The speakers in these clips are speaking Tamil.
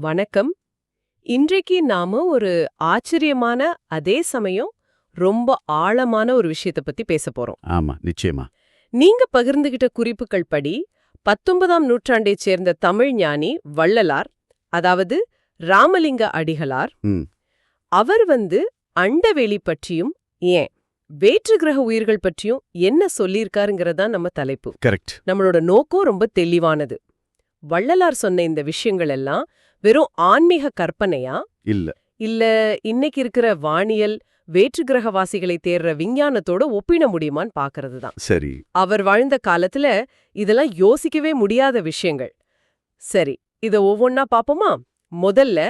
வணக்கம். இன்றைக்கு நாம ஒரு ஆச்சரியமான, அதே சமயம் ரொம்ப ஆழமான ஒரு விஷயத்த பத்தி பேசப் போறோம். ஆமா, நிச்சயமா. நீங்க பகிர்ந்துகிட்ட குறிப்புகள் படி 19ஆம் நூற்றாண்டைச் சேர்ந்த தமிழ் ஞானி வள்ளலார், அதாவது ராமலிங்க அடிகளார், ம். அவர் அண்டவெளி பற்றியும் ஏன் வேற்று கிரக உயிர்கள் பற்றியும் என்ன சொல்லியிருக்காருங்கிறதான் நம்ம தலைப்பு. கரெக்ட். நம்மளோட நோக்கம் ரொம்ப தெளிவானது. வள்ளலார் சொன்ன இந்த விஷயங்கள் எல்லாம் வெறும் ஆன்மீக கற்பனையா, இல்ல. இல்ல இன்னைக்கு இருக்கிற வானியல் வேற்று கிரகவாசிகளை தேடுற விஞ்ஞானத்தோட ஒப்பிட முடியுமான்னு பாக்குறது தான். சரி. அவர் வாழ்ந்த காலத்துல இதெல்லாம் யோசிக்கவே முடியாத விஷயங்கள். சரி, இத ஒவ்வொன்னா பாப்போமா? முதல்ல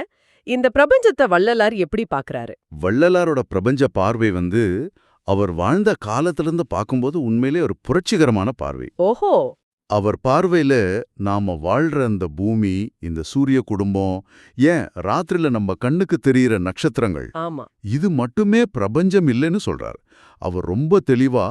இந்த பிரபஞ்சத்தை வள்ளலார் எப்படி பாக்குறாரு? வள்ளலாரோட பிரபஞ்ச பார்வை அவர் வாழ்ந்த காலத்திலிருந்து பார்க்கும்போது உண்மையிலே ஒரு புரட்சிகரமான பார்வை. ஓஹோ. அவர் பார்வையில நாம வாழ்ற அந்த பூமி, இந்த சூரிய குடும்பம், ஏன் ராத்திரில நம்ம கண்ணுக்கு தெரியிற நட்சத்திரங்கள், ஆமா, இது மட்டுமே பிரபஞ்சம் இல்லைன்னு சொல்றார். அவர் ரொம்ப தெளிவா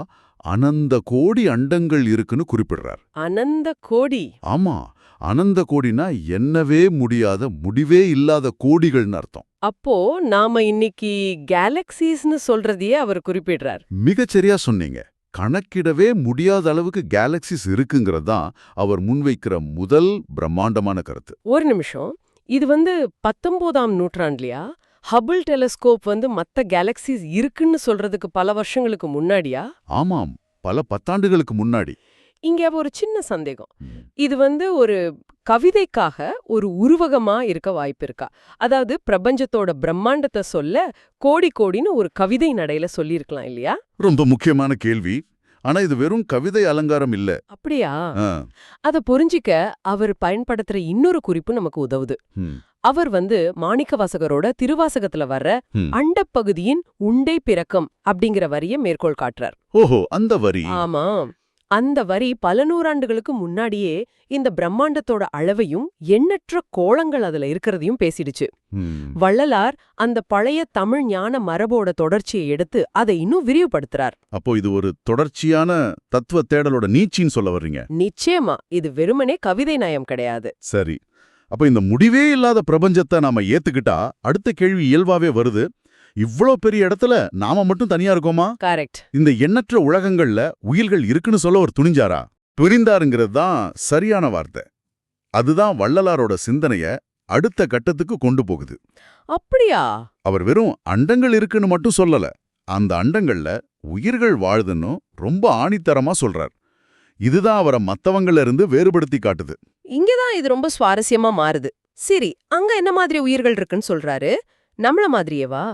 அனந்த கோடி அண்டங்கள் இருக்குன்னு குறிப்பிடுறார். அனந்த கோடி. ஆமா, அனந்த கோடினா எண்ணவே முடியாத, முடிவே இல்லாத கோடிகள்னு அர்த்தம். அப்போ நாம இன்னைக்கு கேலக்சிஸ்னு சொல்றதையே அவர் குறிப்பிடுறார். மிகச்சரியா சொன்னீங்க. கணக்கிடவே முடியாத அளவுக்கு கேலக்சிஸ் இருக்குங்கிறது தான் அவர் முன்வைக்கிற முதல் பிரம்மாண்டமான கருத்து. ஒரு நிமிஷம், இது 19ஆம் நூற்றாண்டுலயா? ஹபிள் டெலஸ்கோப் மத்த கேலக்சிஸ் இருக்குன்னு சொல்றதுக்கு பல வருஷங்களுக்கு முன்னாடியா? ஆமாம், பல பத்தாண்டுகளுக்கு முன்னாடி. இங்க ஒரு சின்ன சந்தேகம். இது ஒரு கவிதைக்காக ஒரு உருவகமா இருக்க வாய்ப்பு இருக்கா? அதாவது பிரபஞ்சத்தோட பிரம்மாண்டத்தை சொல்ல கோடி கோடின்னு ஒரு கவிதை நடையில சொல்லியிருக்கலாம் இல்லையா? ரொம்ப முக்கியமான கேள்வி. ஆனா இது வெறும் கவிதை அலங்காரம் இல்ல. அப்படியா? ஆ. அத புரிஞ்சிக்க அவர் பயன்படுத்துற இன்னொரு குறிப்பு நமக்கு உதவுது. ம். அவர் மாணிக்கவாசகரோட திருவாசகத்துல வர்ற ம். அண்டப்பகுதியின் உண்டை பிறக்கம் அப்படிங்கிற வரிய மேற்கோள் காட்டுறார். ஓஹோ, அந்த வரி. ஆமா, அந்த வரி பல நூறாண்டுகளுக்கு முன்னாடியே இந்த பிரம்மாண்டத்தோட அளவையும் எண்ணற்ற கோளங்கள் அதுல இருக்கிறதையும் பேசிடுச்சு. ம். வள்ளலார் அந்த பழைய தமிழ் ஞான மரபோட தொடர்ச்சியை எடுத்து அதை இன்னும் விரிவுபடுத்துறார். அப்போ இது ஒரு தொடர்ச்சியான தத்துவ தேடலோட நீட்சின்னு சொல்ல வர்றீங்க. நிச்சயமா, இது வெறுமனே கவிதை நயம் கிடையாது. சரி. அப்ப இந்த முடிவே இல்லாத பிரபஞ்சத்தை நாம ஏத்துக்கிட்டா அடுத்த கேள்வி இயல்பாவே வருது. இவ்ளோ பெரிய இடத்துல நாம மட்டும் தனியா இருக்கோமா? கரெக்ட். இந்த எண்ணற்ற உலகங்கள்ல உயிர்கள் இருக்குன்னு சொல்ல ஒரு துணிஞ்சாரா? புரிந்தாருங்கிறது தான் சரியான வார்த்தை. அதுதான் வள்ளலாரோட சிந்தனைய அடுத்த கட்டத்துக்கு கொண்டு போகுது. அப்படியா? அவர் வெறும் அண்டங்கள் இருக்குன்னு மட்டும் சொல்லல, அந்த அண்டங்கள்ல உயிர்கள் வாழுதுன்னு ரொம்ப ஆணித்தரமா சொல்றார். இதுதான் அவரை மத்தவங்கள்ல இருந்து வேறுபடுத்தி காட்டுது. இங்கதான் இது ரொம்ப சுவாரஸ்யமா மாறுது. சரி, அங்க என்ன மாதிரி உயிர்கள் இருக்குன்னு சொல்றாரு? நம்மள மாதிரியேவா?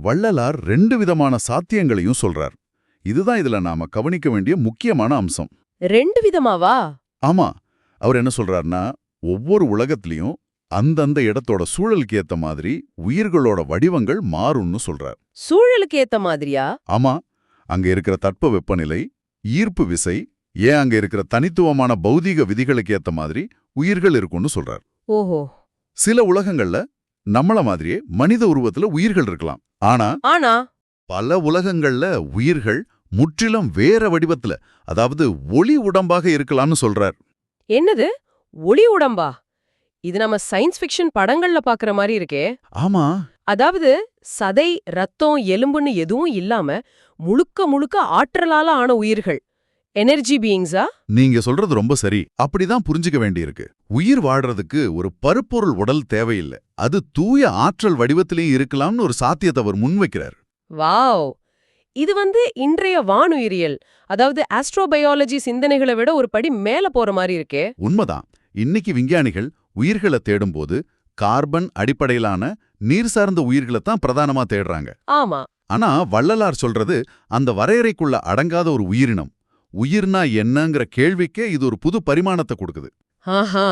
வள்ளலார் 2 விதமான சாத்தியங்களையும் சொல்றார். இதுதான் இதுல நாம கவனிக்க வேண்டிய முக்கியமான அம்சம். 2 விதமாவா? ஆமா, அவர் என்ன சொல்றாருன்னா, ஒவ்வொரு உலகத்திலையும் அந்தந்த இடத்தோட சூழலுக்கு ஏத்த மாதிரி உயிர்களோட வடிவங்கள் மாறும்னு சொல்றார். சூழலுக்கு ஏத்த மாதிரியா? ஆமா, அங்க இருக்கிற தட்ப வெப்பநிலை, ஈர்ப்பு விசை, ஏன் அங்க இருக்கிற தனித்துவமான பௌதீக விதிகளுக்கு ஏத்த மாதிரி உயிர்கள் இருக்கும்னு சொல்றார். ஓஹோ. சில உலகங்கள்ல நம்மள மாதிரியே மனித உருவத்துல உயிர்கள் இருக்கலாம். ஆனா பல உலகங்கள்ல உயிர்கள் முற்றிலும் வேற வடிவத்துல, அதாவது ஒளி உடம்பாக இருக்கலாம்னு சொல்றார். என்னது ஒளி உடம்பா? இது நம்ம சயின்ஸ் ஃபிக்ஷன் படங்கள்ல பாக்குற மாதிரி இருக்கே. ஆமா, அதாவது சதை, ரத்தம், எலும்புன்னு எதுவும் இல்லாம முழுக்க முழுக்க ஆற்றலால ஆன உயிர்கள், எனர்ஜி பீயிங்ஸா? நீங்க சொல்றது ரொம்ப சரி. அப்படிதான் புரிஞ்சுக்க வேண்டியிருக்கு. உயிர் வாழ்றதுக்கு ஒரு பருப்பொருள் உடல் தேவையில்லை. அது தூய ஆற்றல் வடிவத்திலேயே இருக்கலாம்னு ஒரு சாத்தியத்தை அவர் முன்வைக்கிறார். வாவ்! இது இன்றைய வானுயிரியல், அதாவது ஆஸ்ட்ரோபயாலஜி சிந்தனைகளை விட ஒரு படி மேல போற மாதிரி இருக்கே. உண்மைதான். இன்னைக்கு விஞ்ஞானிகள் உயிர்களை தேடும்போது கார்பன் அடிப்படையிலான நீர் சார்ந்த உயிர்களை தான் பிரதானமா தேடுறாங்க. ஆமா. ஆனா வள்ளலார் சொல்றது அந்த வரையறைக்குள்ள அடங்காத ஒரு உயிரினம். உயிர்னா என்னங்கிற கேள்விக்கே இது ஒரு புது பரிமாணத்தை கொடுக்குது. ஆஹா,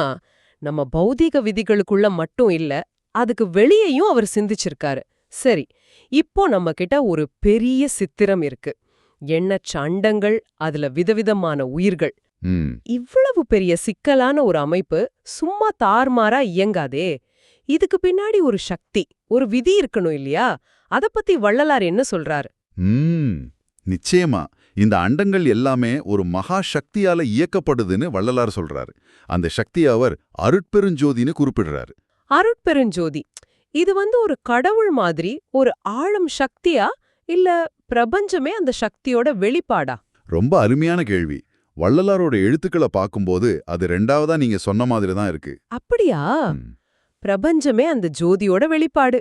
நம்ம பௌதீக விதிகளுக்குள்ள மட்டும் இல்ல, அதுக்கு வெளியேயும் அவர் சிந்திச்சிருக்காரு. சரி, இப்போ நம்ம கிட்ட ஒரு பெரிய சித்திரம் இருக்கு. எண்ணற்ற அண்டங்கள், அதுல விதவிதமான உயிர்கள். ம். இவ்வளவு பெரிய சிக்கலான ஒரு அமைப்பு சும்மா தார்மாரா இயங்காதே. இதுக்கு பின்னாடி ஒரு சக்தி, ஒரு விதி இருக்கணும் இல்லையா? அத பத்தி வள்ளலார் என்ன சொல்றாரு? நிச்சயமா. இந்த அண்டங்கள் எல்லாமே ஒரு மகா சக்தியால இயக்கப்படுதுன்னு வள்ளலார் சொல்றாரு. அந்த சக்தியை அவர் அருட்பெருஞ்சோதின்னு குறிப்பிடுறாரு. அருட்பெருஞ்சோதி இது ஒரு கடவுள் மாதிரி ஒரு ஆழம் சக்தியா இல்ல பிரபஞ்சமே அந்த சக்தியோட வெளிப்பாடா? ரொம்ப அருமையான கேள்வி. வள்ளலாரோட எழுத்துக்களை பார்க்கும்போது அது ரெண்டாவதா நீங்க சொன்ன மாதிரி தான் இருக்கு. அப்படியா? ம். பிரபஞ்சமே அந்த ஜோதியோட வெளிப்பாடு.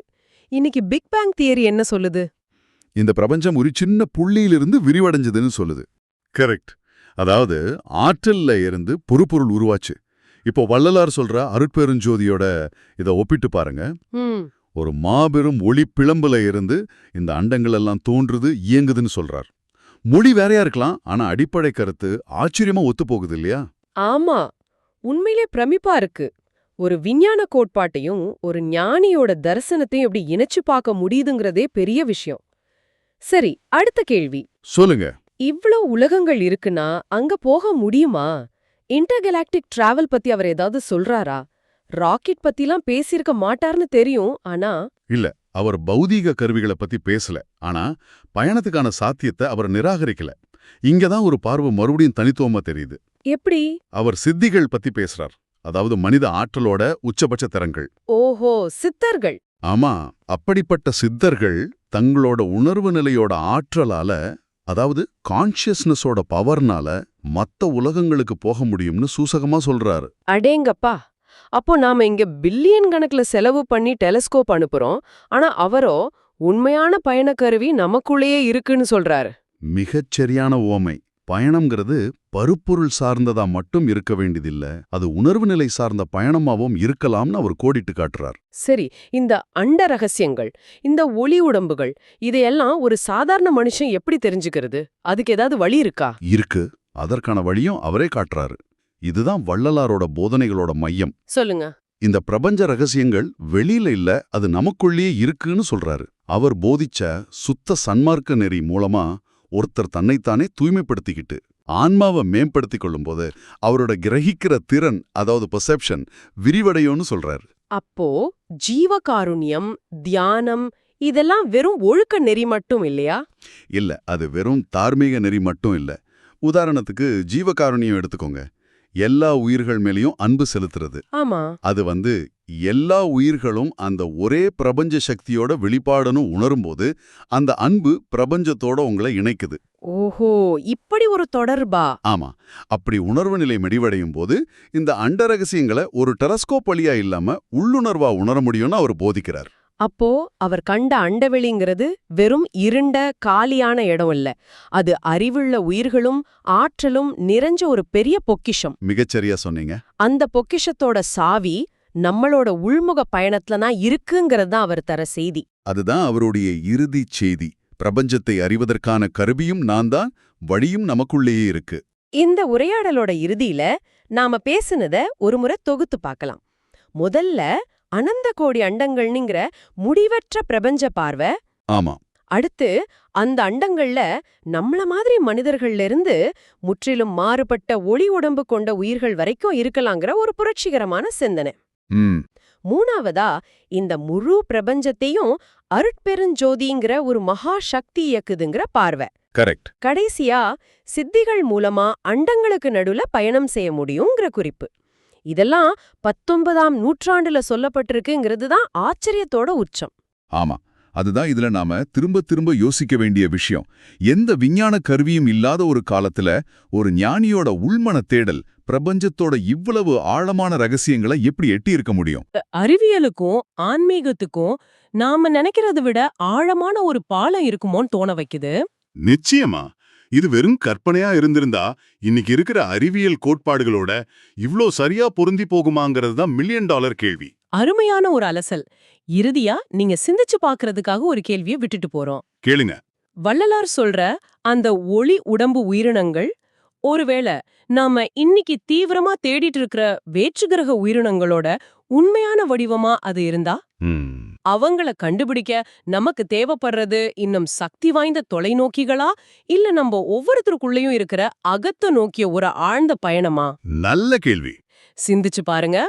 இன்னைக்கு பிக் பேங் தியரி என்ன சொல்லுது? இந்த பிரபஞ்சம் ஒரு சின்ன புள்ளியிலிருந்து விரிவடைஞ்சதுன்னு சொல்லுது. கரெக்ட். அதாவது ஆற்றல்ல இருந்து பொருள் உருவாச்சு. இப்போ வள்ளலார் சொல்ற அருட்பெருஞ்சோதியோட இத ஒப்பிட்டு பாருங்க. ம், ஒரு மாபெரும் ஒளி பிளம்புல இருந்து இந்த அண்டங்கள் எல்லாம் தோன்றுது, இயங்குதுன்னு சொல்றார். மொழி வேறையா இருக்கலாம், ஆனா அடிப்படை கருத்து ஆச்சரியமா ஒத்து போகுது இல்லையா? ஆமா, உண்மையிலே பிரமிப்பா இருக்கு. ஒரு விஞ்ஞான கோட்பாட்டையும் ஒரு ஞானியோட தரிசனத்தையும் எப்படி இணைச்சு பார்க்க முடியுதுங்கிறதே பெரிய விஷயம். சரி, அடுத்த கேள்வி. சொல்லுங்க. இவ்ளோ உலகங்கள் இருக்குன்னா அங்க போக முடியுமா? இன்டர்கலாக்டிக் டிராவல் பத்தி அவர் ஏதாவது சொல்றாரா? ராக்கெட் பத்திலாம் பேசியிருக்க மாட்டார்னு தெரியும், ஆனா இல்ல, அவர் பௌதீக கருவிகளை பத்தி பேசல. ஆனா பயணத்துக்கான சாத்தியத்தை அவர் நிராகரிக்கல. இங்கதான் ஒரு பார்வை மறுபடியும் தனித்துவமா தெரியுது. எப்படி? அவர் சித்திகள் பத்தி பேசுறார். அதாவது மனித ஆற்றலோட உச்சபட்ச திறன்கள். ஓஹோ, சித்தர்கள். ஆமா, அப்படிப்பட்ட சித்தர்கள் தங்களோட உணர்வு நிலையோட ஆற்றலால, அதாவது கான்ஷியஸ்னஸோட பவர்னால மத்த உலகங்களுக்கு போக முடியும்னு சூசகமா சொல்றாரு. அடேங்கப்பா! அப்போ நாம இங்க பில்லியன் கணக்குல செலவு பண்ணி டெலஸ்கோப் அனுப்புறோம், ஆனா அவரோ உண்மையான பயணக்கருவி நமக்குள்ளேயே இருக்குன்னு சொல்றாரு. மிகச் சரியான உவமை. பயணம்ங்கிறது பருப்பொருள் சார்ந்ததா மட்டும் இருக்க வேண்டியதில்ல, அது உணர்வு நிலை சார்ந்த பயணமாவும் இருக்கலாம்னு அவர் கோடிட்டு காட்டுறார். சரி, இந்த அண்ட ரகசியங்கள், இந்த ஒளி உடம்புகள், இதையெல்லாம் ஒரு சாதாரண மனுஷன் எப்படி தெரிஞ்சுக்கிறது? அதுக்கு ஏதாவது வழி இருக்கா? இருக்கு. அதற்கான வழியும் அவரே காட்டுறாரு. இதுதான் வள்ளலாரோட போதனைகளோட மையம். சொல்லுங்க. இந்த பிரபஞ்ச ரகசியங்கள் வெளியில இல்ல, அது நமக்குள்ளேயே இருக்குன்னு சொல்றாரு. அவர் போதிச்ச சுத்த சன்மார்க்க நெறி மூலமா ஒருத்தர் தன்னைத்தானே தூய்மைப்படுத்திக்கிட்டு ஆன்மாவை மேம்படுத்திக் கொள்ளும்போது அவரோட கிரகிக்கிற திறன், அதாவது பெர்செப்ஷன், விரிவடையும்னு சொல்றாரு. அப்போ ஜீவகாருண்யம், தியானம் இதெல்லாம் வெறும் ஒழுக்க நெறி மட்டும் இல்லையா? இல்ல, அது வெறும் தார்மீக நெறி மட்டும் இல்ல. உதாரணத்துக்கு ஜீவகாருண்யம் எடுத்துக்கோங்க. எல்லா உயிர்கள் மேலேயும் அன்பு செலுத்துறது. ஆமா. அது எல்லா உயிர்களும் அந்த ஒரே பிரபஞ்ச சக்தியோட வெளிப்பாடுன்னு உணரும்போது அந்த அன்பு பிரபஞ்சத்தோட உங்களை இணைக்குது. ஓஹோ, இப்படி ஒரு தொடர்பா? ஆமா, அப்படி உணர்வு நிலை மெடிவடையும் போது இந்த அண்ட ரகசியங்களை ஒரு டெலஸ்கோப் வழியா இல்லாம உள்ளுணர்வா உணர முடியும்னு அவர் போதிக்கிறார். அப்போ அவர் கண்ட அண்டவெளிங்கிறது வெறும் இருண்ட காலியான இடம் இல்ல, அது அறிவுள்ள உயிர்களும் ஆற்றலும் நிறைஞ்ச ஒரு பெரிய பொக்கிஷம். மிகச்சரியா சொன்னீங்க. அந்த பொக்கிஷத்தோட சாவி நம்மளோட உள்முக பயணத்துல தான் இருக்குங்கிறது தான் அவர் தர செய்தி. அதுதான் அவருடைய இறுதி செய்தி. பிரபஞ்சத்தை அறிவதற்கான கருவியும் நான் தான், வழியும் நமக்குள்ளேயே இருக்கு. இந்த உரையாடலோட இறுதியில நாம பேசுனத ஒருமுறை தொகுத்து பார்க்கலாம். முதல்ல அனந்த கோடி அண்டங்கள்ங்கிற முடிவற்ற பிரபஞ்ச பார்வை. ஆமா. அடுத்து அந்த அண்டங்கள்ல நம்மள மாதிரி மனிதர்கள்ல இருந்து முற்றிலும் மாறுபட்ட ஒளி உடம்பு கொண்ட உயிர்கள் வரைக்கும் இருக்கலாங்கிற ஒரு புரட்சிகரமான சிந்தனை. மூணாவதா இந்த முழு பிரபஞ்சத்தையும் அருட்பெருஞ்சோதிங்கிற ஒரு மகா சக்தி இயக்குதுங்கிற பார்வை. கரெக்ட். கடைசியா சித்திகள் மூலமா அண்டங்களுக்கு நடுவுல பயணம் செய்ய முடியுங்கிற குறிப்பு. இதெல்லாம் 19ஆம் நூற்றாண்டுல சொல்லப்பட்டிருக்குங்கிறது தான் ஆச்சரியத்தோட உச்சம். ஆமா, அதுதான் இதுல நாம திரும்ப திரும்ப யோசிக்க வேண்டிய விஷயம். எந்த விஞ்ஞான கருவியும் இல்லாத ஒரு காலத்துல ஒரு ஞானியோட உள்மன தேடல் பிரபஞ்சத்தோட இவ்வளவு ஆழமான ரகசியங்களை எப்படி எட்டி இருக்க முடியும்? அறிவியலுக்கும் ஆன்மீகத்துக்கும் நாம நினைக்கிறத விட ஆழமான ஒரு பாலம் இருக்குமோன்னு தோண வைக்குது. நிச்சயமா. இது வெறும் கற்பனையா இருந்திருந்தா இன்னைக்கு இருக்கிற அறிவியல் கோட்பாடுகளோட இவ்ளோ சரியா பொருந்தி போகுமாங்கிறது தான் $1,000,000 கேள்வி. அருமையான ஒரு அலசல். இறுதியா நீங்க சிந்திச்சு பார்க்கறதுக்காக ஒரு கேள்வியை விட்டுட்டு போறோம். கேளுங்க. வள்ளலார் சொல்ற அந்த ஒளி உடம்பு உயிரினங்கள் ஒருவேளை நாம இன்னைக்கு தீவிரமா தேடிட்டு இருக்கிற வேற்றுகிரக உயிரினங்களோட உண்மையான வடிவமா அது இருந்தா, அவங்கள கண்டுபிடிக்க நமக்கு தேவைப்படுறது இன்னும் சக்தி வாய்ந்த தொலைநோக்கிகளா, இல்ல நம்ம ஒவ்வொருத்தருக்குள்ளேயும் இருக்கிற அகத்தை நோக்கிய ஒரு ஆழ்ந்த பயணமா? நல்ல கேள்வி. சிந்திச்சு பாருங்க.